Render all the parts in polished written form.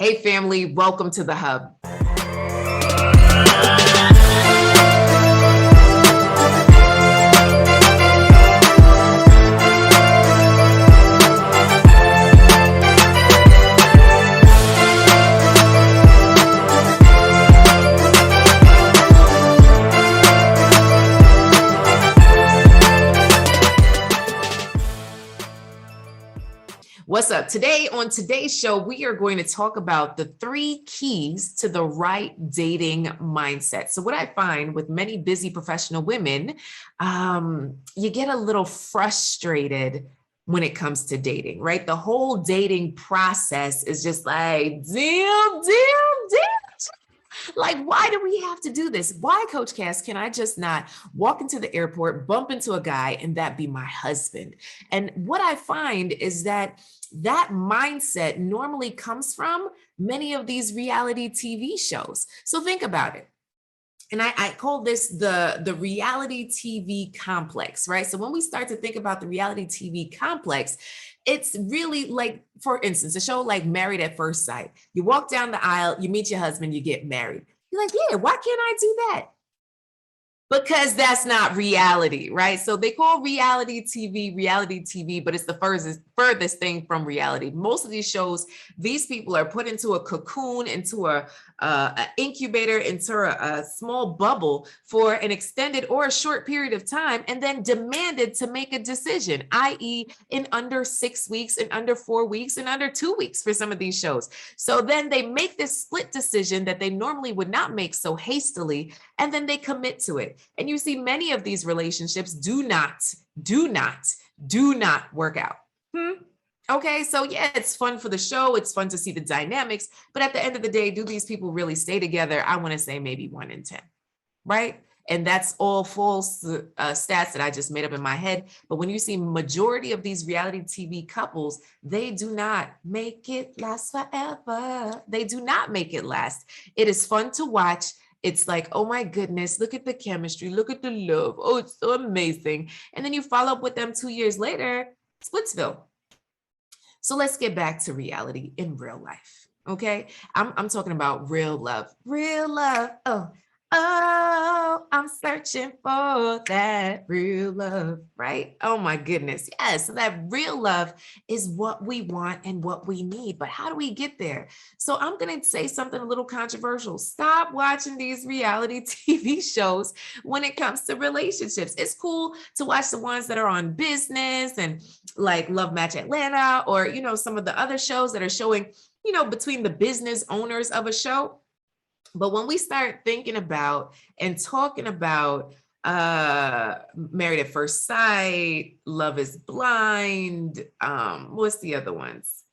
Hey family, welcome to the Hub. What's up? Today, on today's show, we are going to talk about the 3 keys to the right dating mindset. So what I find with many busy professional women, you get a little frustrated when it comes to dating, right? The whole dating process is just like, damn. Like, why do we have to do this? Why, Coach Cass, can I just not walk into the airport, bump into a guy, and that be my husband? And what I find is that mindset normally comes from many of these reality TV shows. So think about it. And I call this the reality TV complex, right? So when we start to think about the reality TV complex, it's really like, for instance, a show like Married at First Sight. You walk down the aisle, you meet your husband, you get married. You're like, yeah, why can't I do that? Because that's not reality, right? So they call reality TV, but it's the furthest thing from reality. Most of these shows, these people are put into a cocoon, into a incubator, into a small bubble for an extended or a short period of time, and then demanded to make a decision, i.e. in under 6 weeks, in under 4 weeks, in under 2 weeks for some of these shows. So then they make this split decision that they normally would not make so hastily, and then they commit to it. And you see many of these relationships do not work out. Okay, so yeah, it's fun for the show. It's fun to see the dynamics. But at the end of the day, do these people really stay together? I want to say maybe 1 in 10, right? And that's all false stats that I just made up in my head. But when you see majority of these reality TV couples, they do not make it last forever. They do not make it last. It is fun to watch. It's like, oh my goodness, look at the chemistry, look at the love. Oh, it's so amazing. And then you follow up with them 2 years later, Splitsville. So let's get back to reality in real life. Okay. I'm talking about real love. Real love. Oh, I'm searching for that real love, right? Oh my goodness. Yes, so that real love is what we want and what we need. But how do we get there? So I'm going to say something a little controversial. Stop watching these reality TV shows when it comes to relationships. It's cool to watch the ones that are on business and like Love Match Atlanta, or, you know, some of the other shows that are showing, you know, between the business owners of a show. But when we start thinking about and talking about Married at First Sight, Love is Blind, what's the other ones?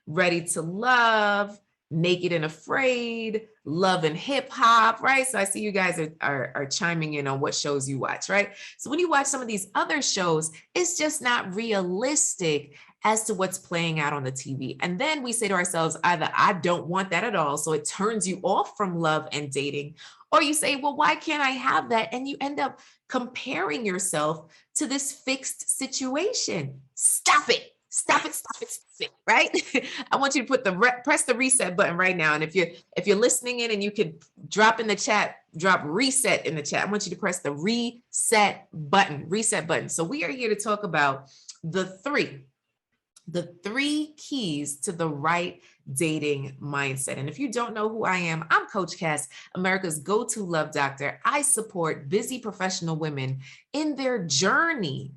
Ready to Love, Naked and Afraid, Love and Hip Hop, right? So I see you guys are chiming in on what shows you watch, right? So when you watch some of these other shows, it's just not realistic as to what's playing out on the TV. And then we say to ourselves, either I don't want that at all, so it turns you off from love and dating, or you say, well, why can't I have that? And you end up comparing yourself to this fixed situation. Stop it, right? I want you to put press the reset button right now. And if you're listening in, and you could drop in the chat, drop reset in the chat. I want you to press the reset button. So we are here to talk about the three keys to the right dating mindset. And if you don't know who I am, I'm Coach Cass, America's go-to love doctor. I support busy professional women in their journey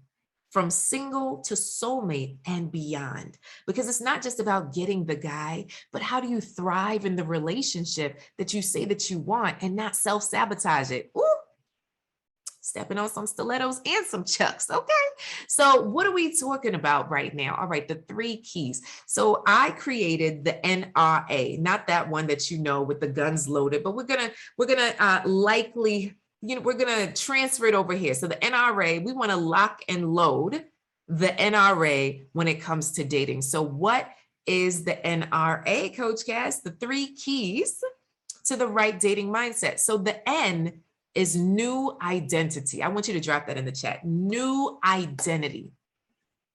from single to soulmate and beyond. Because it's not just about getting the guy, but how do you thrive in the relationship that you say that you want and not self-sabotage it? Ooh. Stepping on some stilettos and some chucks. Okay. So what are we talking about right now? All right. The 3 keys. So I created the NRA, not that one that, you know, with the guns loaded, but we're going to likely, you know, we're going to transfer it over here. So the NRA, we want to lock and load the NRA when it comes to dating. So what is the NRA, Coach Cass? The 3 keys to the right dating mindset. So the N is new identity. I want you to drop that in the chat. New identity.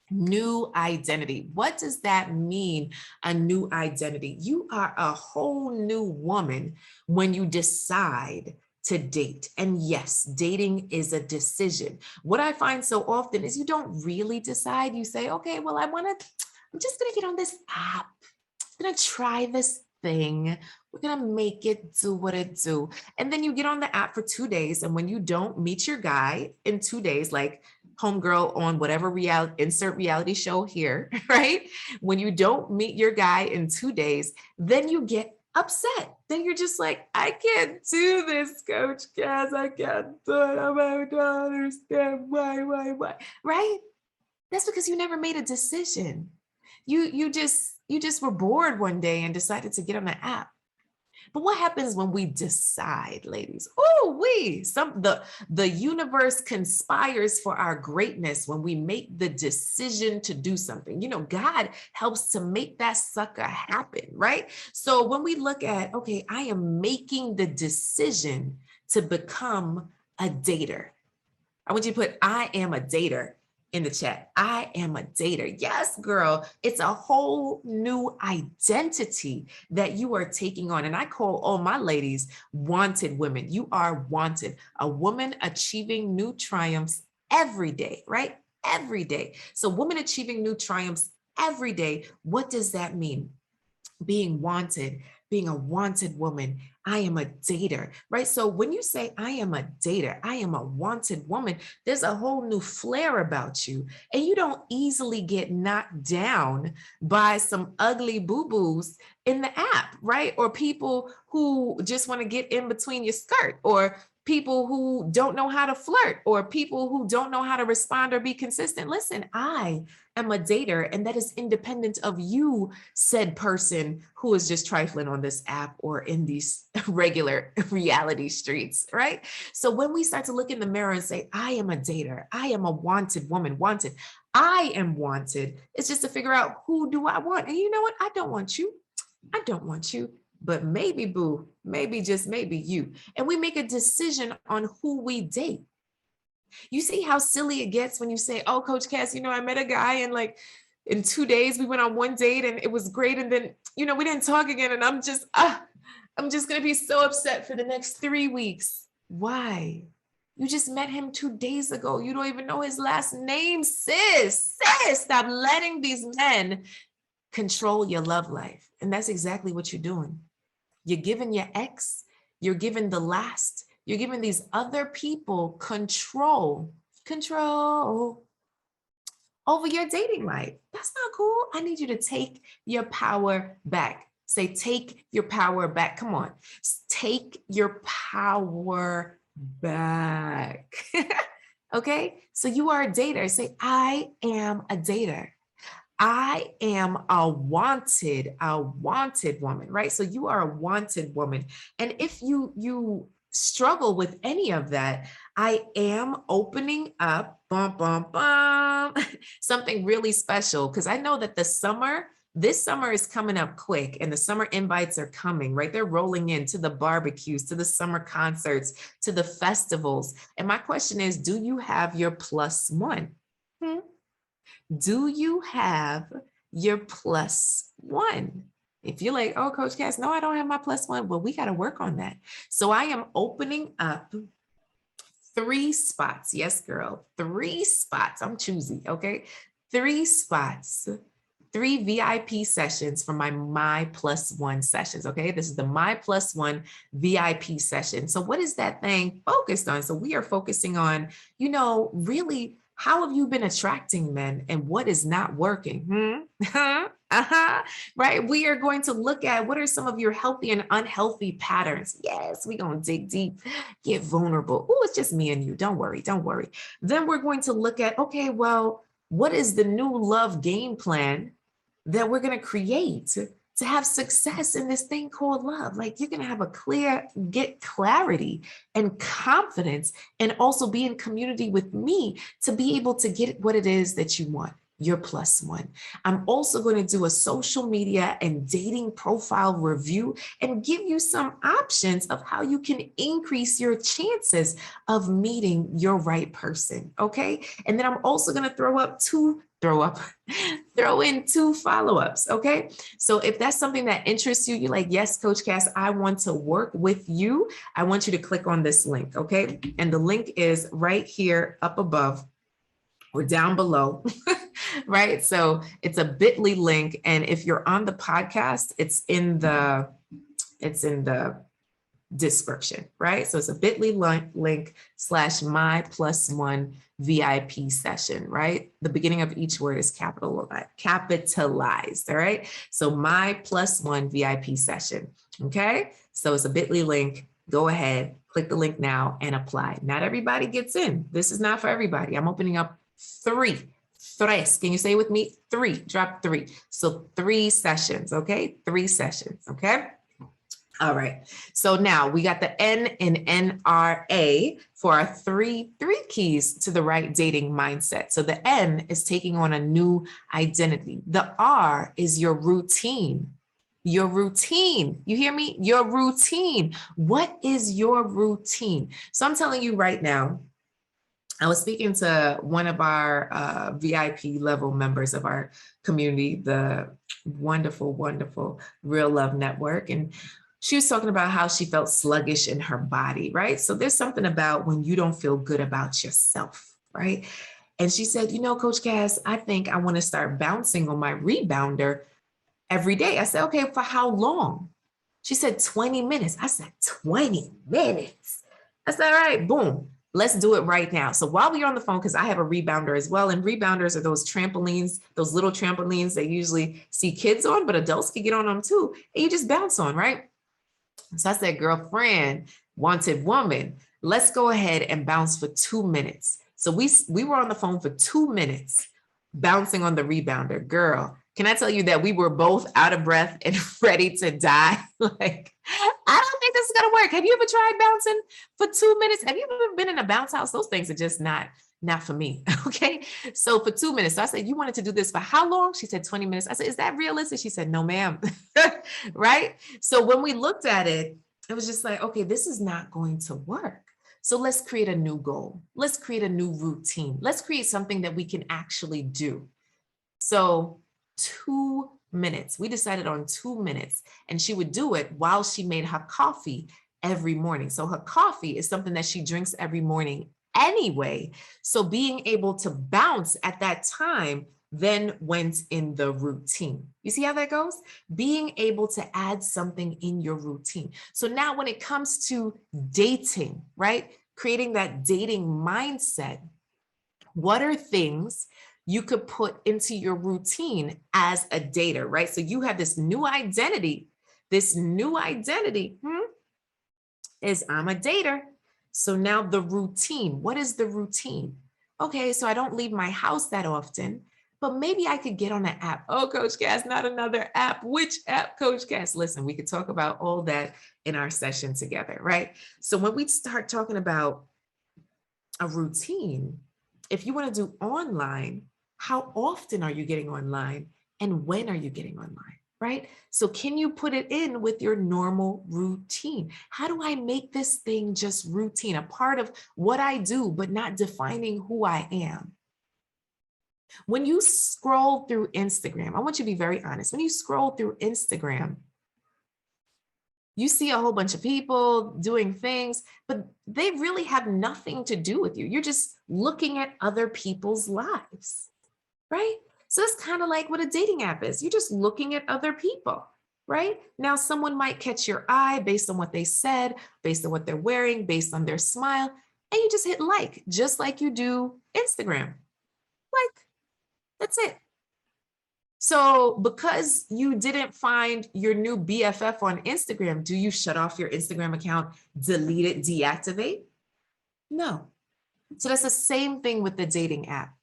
New identity. What does that mean? A new identity. You are a whole new woman when you decide to date. And yes, dating is a decision. What I find so often is you don't really decide. You say, okay, well, I'm just going to get on this app. I'm going to try this thing. We're going to make it do what it do. And then you get on the app for 2 days. And when you don't meet your guy in 2 days, like homegirl on whatever insert reality show here, right? When you don't meet your guy in 2 days, then you get upset. Then you're just like, I can't do this, Coach Cass. I can't do it. I don't understand why, right? That's because you never made a decision. You just were bored one day and decided to get on the app. But what happens when we decide, ladies? Oh, the universe conspires for our greatness when we make the decision to do something. You know, God helps to make that sucker happen, right? So when we look at, okay, I am making the decision to become a dater. I want you to put, I am a dater in the chat. I am a dater. Yes, girl. It's a whole new identity that you are taking on. And I call all my ladies wanted women. You are wanted. A woman achieving new triumphs every day, right? Every day. So women achieving new triumphs every day. What does that mean? Being wanted, being a wanted woman. I am a dater, right? So when you say I am a dater, I am a wanted woman, there's a whole new flair about you. And you don't easily get knocked down by some ugly boo-boos in the app, right? Or people who just want to get in between your skirt, or people who don't know how to flirt, or people who don't know how to respond or be consistent. Listen, I am a dater, and that is independent of you, said person who is just trifling on this app or in these regular reality streets, right? So when we start to look in the mirror and say, I am a dater, I am a wanted woman, wanted, I am wanted, it's just to figure out, who do I want? And you know what? I don't want you. I don't want you. But maybe, boo, maybe, just maybe you. And we make a decision on who we date. You see how silly it gets when you say, oh, Coach Cass, you know, I met a guy and like in 2 days we went on one date and it was great. And then, you know, we didn't talk again. And I'm just going to be so upset for the next 3 weeks. Why? You just met him 2 days ago. You don't even know his last name, sis. Stop letting these men control your love life. And that's exactly what you're doing. You're giving your ex, you're giving the last, you're giving these other people control over your dating life. That's not cool. I need you to take your power back. Say, take your power back. Come on. Take your power back. Okay. So you are a dater. Say, I am a dater. I am a wanted woman, right? So you are a wanted woman. And if you struggle with any of that, I am opening up something really special, because I know that this summer is coming up quick and the summer invites are coming, right? They're rolling in to the barbecues, to the summer concerts, to the festivals. And my question is, do you have your plus one? Do you have your plus one? If you're like, oh, Coach Cass, no, I don't have my plus one. Well, we got to work on that. So I am opening up 3 spots. Yes, girl, 3 spots. I'm choosy. Okay. 3 spots, 3 VIP sessions for my plus one sessions. Okay. This is the my plus one VIP session. So what is that thing focused on? So we are focusing on, you know, really, how have you been attracting men and what is not working? Right? We are going to look at what are some of your healthy and unhealthy patterns. Yes, we're going to dig deep, get vulnerable. Oh, it's just me and you. Don't worry. Then we're going to look at, okay, well, what is the new love game plan that we're going to create to have success in this thing called love? Like, you're going to have get clarity and confidence, and also be in community with me to be able to get what it is that you want. your plus one. I'm also going to do a social media and dating profile review and give you some options of how you can increase your chances of meeting your right person. Okay. And then I'm also going to throw in 2 follow-ups. Okay. So if that's something that interests you, you're like, yes, Coach Cass, I want to work with you. I want you to click on this link. Okay. And the link is right here up above or down below. Right? So it's a bit.ly link. And if you're on the podcast, it's in the description, right? So it's a bit.ly link /my+1 VIP session, right? The beginning of each word is capitalized, all right? So my+1 VIP session, okay? So it's a bit.ly link. Go ahead, click the link now and apply. Not everybody gets in. This is not for everybody. I'm opening up 3. Tres. Can you say with me? 3. Drop 3. So 3 sessions, okay? 3 sessions, okay? All right. So now we got the N in NRA for our three keys to the right dating mindset. So the N is taking on a new identity. The R is your routine. Your routine. You hear me? Your routine. What is your routine? So I'm telling you right now, I was speaking to one of our VIP level members of our community, the wonderful, wonderful Real Love Network. And she was talking about how she felt sluggish in her body, right? So there's something about when you don't feel good about yourself, right? And she said, you know, Coach Cass, I think I want to start bouncing on my rebounder every day. I said, okay, for how long? She said 20 minutes. I said, 20 minutes. I said, all right, boom. Let's do it right now. So while we're on the phone, because I have a rebounder as well, and rebounders are those trampolines, those little trampolines that usually see kids on, but adults can get on them too. And you just bounce on, right? So I said, girlfriend, wanted woman, let's go ahead and bounce for 2 minutes. So we were on the phone for 2 minutes, bouncing on the rebounder. Girl, can I tell you that we were both out of breath and ready to die? Like, I don't think this is going to work. Have you ever tried bouncing for 2 minutes? Have you ever been in a bounce house? Those things are just not for me. Okay. So for 2 minutes, so I said, you wanted to do this for how long? She said 20 minutes. I said, is that realistic? She said, no, ma'am. Right. So when we looked at it, it was just like, okay, this is not going to work. So let's create a new goal. Let's create a new routine. Let's create something that we can actually do. So 2 minutes, we decided on 2 minutes, and she would do it while she made her coffee every morning. So her coffee is something that she drinks every morning anyway. So being able to bounce at that time then went in the routine. You see how that goes? Being able to add something in your routine. So now when it comes to dating, right? Creating that dating mindset, what are things you could put into your routine as a dater, right? So you have this new identity. This new identity is I'm a dater. So now the routine, what is the routine? Okay, so I don't leave my house that often, but maybe I could get on an app. Oh, Coach Cass, not another app. Which app, Coach Cass? Listen, we could talk about all that in our session together, right? So when we start talking about a routine, if you want to do online, how often are you getting online and when are you getting online, right? So can you put it in with your normal routine? How do I make this thing just routine, a part of what I do, but not defining who I am? When you scroll through Instagram, I want you to be very honest. When you scroll through Instagram, you see a whole bunch of people doing things, but they really have nothing to do with you. You're just looking at other people's lives, right? So it's kind of like what a dating app is. You're just looking at other people, right? Now, someone might catch your eye based on what they said, based on what they're wearing, based on their smile, and you just hit like, just like you do Instagram. Like, that's it. So because you didn't find your new BFF on Instagram, do you shut off your Instagram account, delete it, deactivate? No. So that's the same thing with the dating app.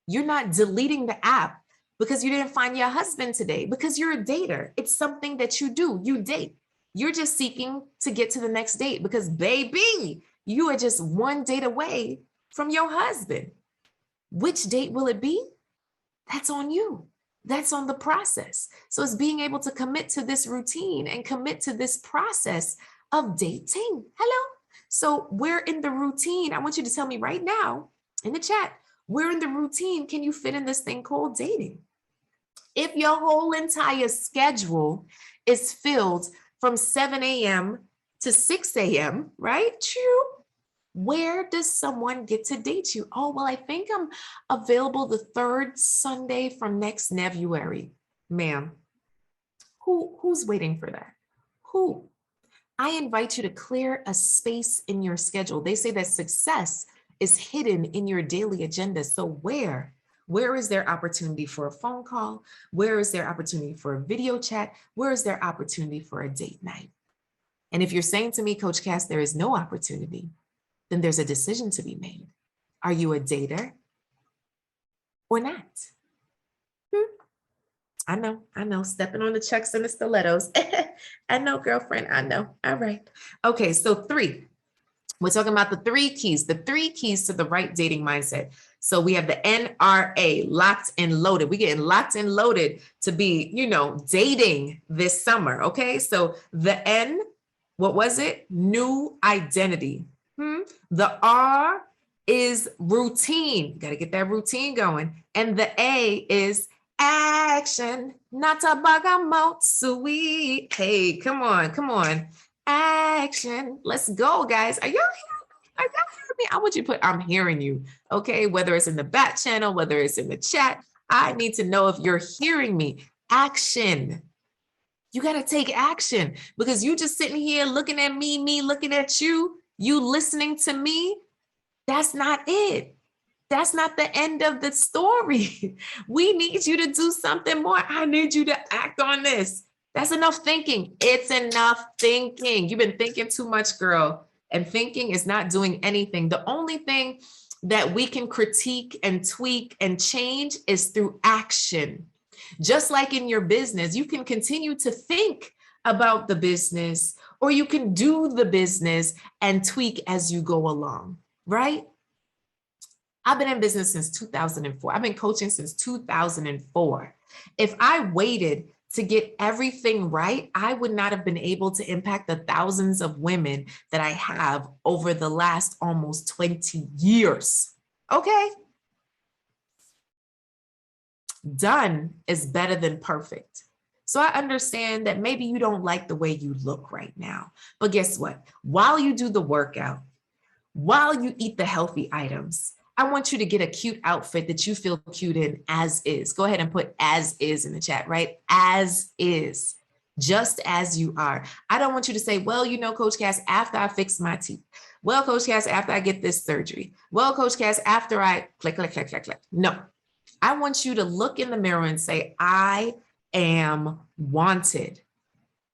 You're not deleting the app because you didn't find your husband today, because you're a dater. It's something that you do. You date. You're just seeking to get to the next date because, baby, you are just one date away from your husband. Which date will it be? That's on you. That's on the process. So it's being able to commit to this routine and commit to this process of dating. Hello. So we're in the routine. I want you to tell me right now in the chat, we're in the routine. Can you fit in this thing called dating? If your whole entire schedule is filled from 7 a.m. to 6 a.m., right? True. Where does someone get to date you? Oh, well, I think I'm available the third Sunday from next February. Ma'am, who's waiting for that? Who? I invite you to clear a space in your schedule. They say that success is hidden in your daily agenda. So where is there opportunity for a phone call? Where is there opportunity for a video chat? Where is there opportunity for a date night? And if you're saying to me, Coach Cass, there is no opportunity, then there's a decision to be made. Are you a dater or not? I know, stepping on the chucks and the stilettos. I know, girlfriend, I know. All right. Okay, so 3. We're talking about the 3 keys to the right dating mindset. So we have the NRA, locked and loaded. We're getting locked and loaded to be, dating this summer. Okay, so the N, what was it? New identity. The R is routine. Got to get that routine going. And the A is action. Natabagamotsuwi. Hey, come on. Action. Let's go, guys. Are y'all hearing me? I want you to put, I'm hearing you. Okay, whether it's in the back channel, whether it's in the chat, I need to know if you're hearing me. Action. You got to take action, because you just sitting here looking at me looking at you listening to me. That's not it. That's not the end of the story. We need you to do something more. I need you to act on this. That's enough thinking. It's enough thinking. You've been thinking too much, girl. And thinking is not doing anything. The only thing that we can critique and tweak and change is through action. Just like in your business, you can continue to think about the business, or you can do the business and tweak as you go along, right? I've been in business since 2004. I've been coaching since 2004. If I waited to get everything right, I would not have been able to impact the thousands of women that I have over the last almost 20 years. Okay? Done is better than perfect. So I understand that maybe you don't like the way you look right now, but guess what? While you do the workout, while you eat the healthy items, I want you to get a cute outfit that you feel cute in as is. Go ahead and put as is in the chat, right? As is, just as you are. I don't want you to say, well, Coach Cass, after I fix my teeth. Well, Coach Cass, after I get this surgery. Well, Coach Cass, after I click. No, I want you to look in the mirror and say, I am wanted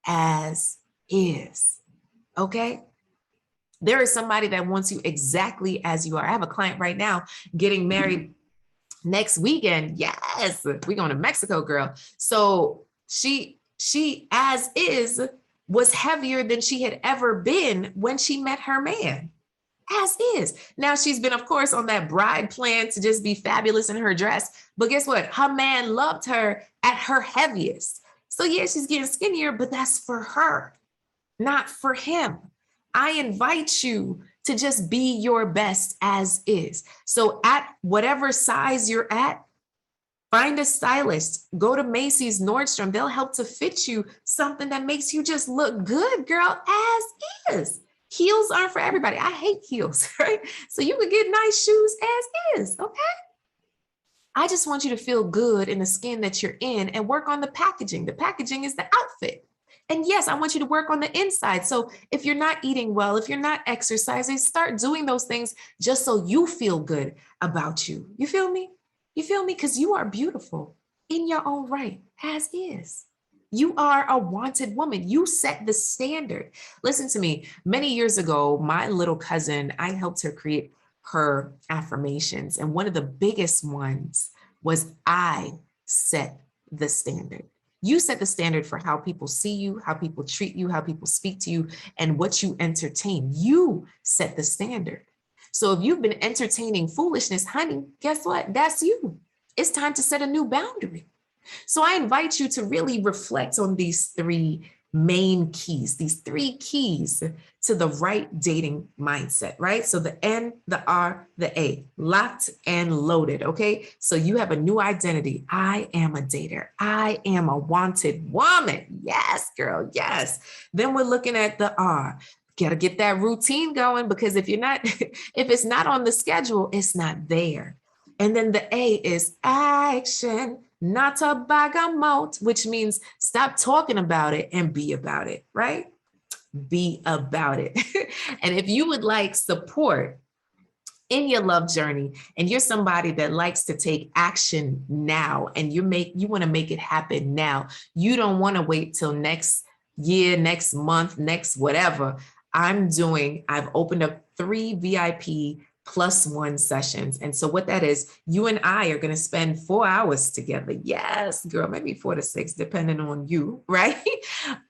as is, okay? There is somebody that wants you exactly as you are. I have a client right now getting married next weekend. Yes, we're going to Mexico, girl. So she as is was heavier than she had ever been when she met her man. As is. Now she's been, of course, on that bride plan to just be fabulous in her dress. But guess what? Her man loved her at her heaviest. So yeah, she's getting skinnier, but that's for her, not for him. I invite you to just be your best as is. So at whatever size you're at, find a stylist, go to Macy's, Nordstrom. They'll help to fit you something that makes you just look good, girl, as is. Heels aren't for everybody. I hate heels, right? So you could get nice shoes as is, okay? I just want you to feel good in the skin that you're in and work on the packaging. The packaging is the outfit. And yes, I want you to work on the inside. So if you're not eating well, if you're not exercising, start doing those things just so you feel good about you. You feel me? You feel me? Because you are beautiful in your own right, as is. You are a wanted woman. You set the standard. Listen to me. Many years ago, my little cousin, I helped her create her affirmations. And one of the biggest ones was I set the standard. You set the standard for how people see you, how people treat you, how people speak to you, and what you entertain. You set the standard. So if you've been entertaining foolishness, honey, guess what? That's you. it's time to set a new boundary. So I invite you to really reflect on these three main keys, these three keys to the right dating mindset, right? So the N, the R, the A, locked and loaded, okay? So you have a new identity. I am a dater. I am a wanted woman. Yes, girl, yes. Then we're looking at the R. Got to get that routine going, because if you're not, if it's not on the schedule, it's not there. And then the A is action, not a bergamot, which means stop talking about it and be about it, right? Be about it. And if you would like support in your love journey, and you're somebody that likes to take action now, and you want to make it happen now, you don't want to wait till next year, next month, next whatever. I've opened up 3 VIP +1 sessions. And so what that is, you and I are going to spend 4 hours together. Yes, girl, maybe 4 to 6, depending on you, right?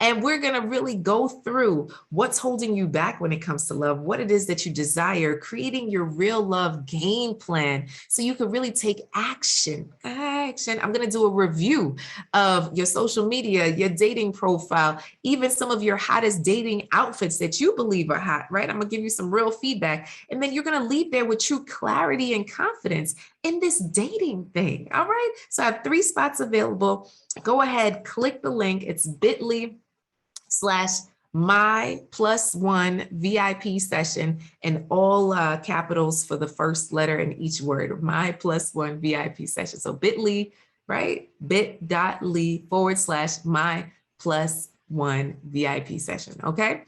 And we're going to really go through what's holding you back when it comes to love, what it is that you desire, creating your real love game plan so you can really take action. I'm going to do a review of your social media, your dating profile, even some of your hottest dating outfits that you believe are hot, right? I'm going to give you some real feedback. And then you're going to leave there with true clarity and confidence in this dating thing. All right. So I have 3 spots available. Go ahead, click the link. It's bit.ly/my+1 VIP session, in all capitals for the first letter in each word, my+1 VIP session. So bit.ly, right? bit.ly/my+1 VIP session. Okay.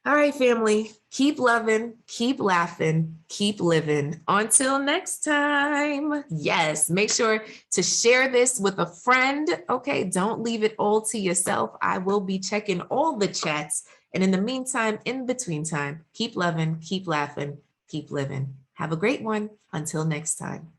All right, family, keep loving, keep laughing, keep living. Until next time. Yes, make sure to share this with a friend. Okay, don't leave it all to yourself. I will be checking all the chats. And in the meantime, in between time, keep loving, keep laughing, keep living. Have a great one. Until next time.